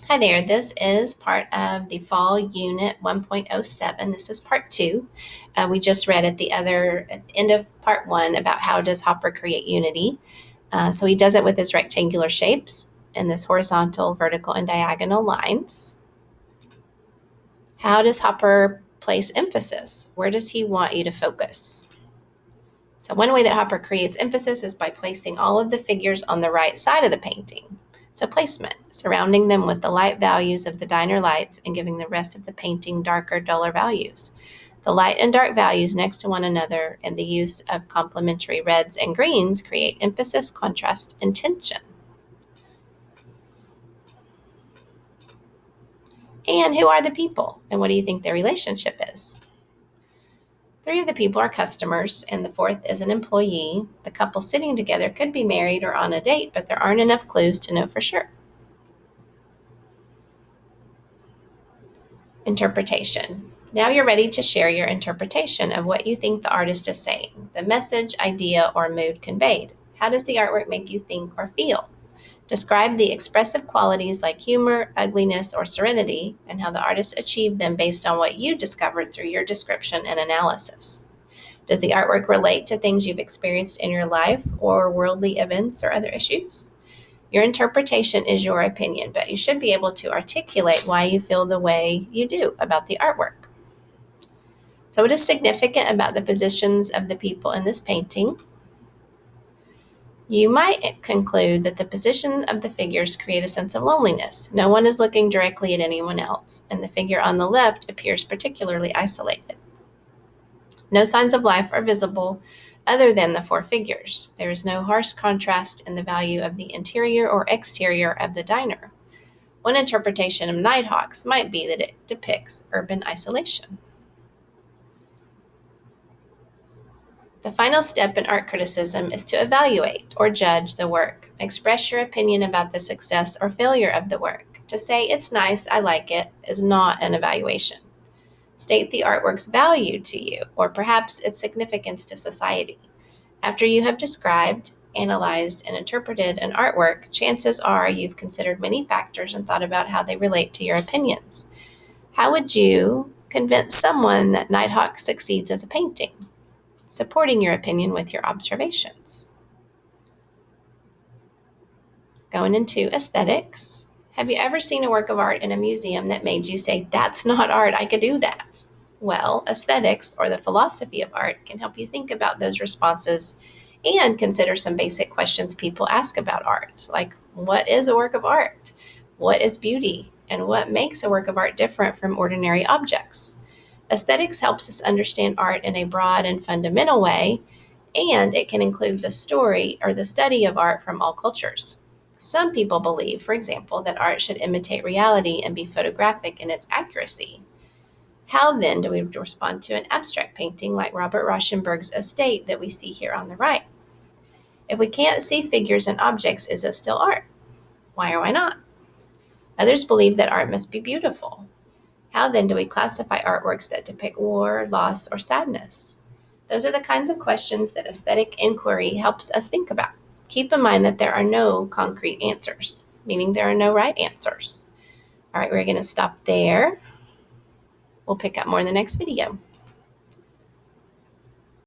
Hi there, this is part of the Fall Unit 1.07. This is part two. We just read at the end of part one about how does Hopper create unity. So he does it with his rectangular shapes and this horizontal, vertical, and diagonal lines. How does Hopper place emphasis? Where does he want you to focus? So one way that Hopper creates emphasis is by placing all of the figures on the right side of the painting. So placement, surrounding them with the light values of the diner lights and giving the rest of the painting darker, duller values. The light and dark values next to one another and the use of complementary reds and greens create emphasis, contrast, and tension. And who are the people? And what do you think their relationship is? Three of the people are customers, and the fourth is an employee. The couple sitting together could be married or on a date, but there aren't enough clues to know for sure. Interpretation. Now you're ready to share your interpretation of what you think the artist is saying, the message, idea, or mood conveyed. How does the artwork make you think or feel? Describe the expressive qualities like humor, ugliness, or serenity, and how the artist achieved them based on what you discovered through your description and analysis. Does the artwork relate to things you've experienced in your life or worldly events or other issues? Your interpretation is your opinion, but you should be able to articulate why you feel the way you do about the artwork. So, what is significant about the positions of the people in this painting? You might conclude that the position of the figures create a sense of loneliness. No one is looking directly at anyone else, and the figure on the left appears particularly isolated. No signs of life are visible other than the four figures. There is no harsh contrast in the value of the interior or exterior of the diner. One interpretation of Nighthawks might be that it depicts urban isolation. The final step in art criticism is to evaluate or judge the work. Express your opinion about the success or failure of the work. To say it's nice, I like it, is not an evaluation. State the artwork's value to you, or perhaps its significance to society. After you have described, analyzed, and interpreted an artwork, chances are you've considered many factors and thought about how they relate to your opinions. How would you convince someone that Nighthawk succeeds as a painting? Supporting your opinion with your observations. Going into aesthetics. Have you ever seen a work of art in a museum that made you say, that's not art, I could do that? Well, aesthetics, or the philosophy of art, can help you think about those responses and consider some basic questions people ask about art, like what is a work of art? What is beauty? And what makes a work of art different from ordinary objects? Aesthetics helps us understand art in a broad and fundamental way, and it can include the story or the study of art from all cultures. Some people believe, for example, that art should imitate reality and be photographic in its accuracy. How then do we respond to an abstract painting like Robert Rauschenberg's Estate that we see here on the right? If we can't see figures and objects, is it still art? Why or why not? Others believe that art must be beautiful. How then do we classify artworks that depict war, loss, or sadness? Those are the kinds of questions that aesthetic inquiry helps us think about. Keep in mind that there are no concrete answers, meaning there are no right answers. All right, we're going to stop there. We'll pick up more in the next video.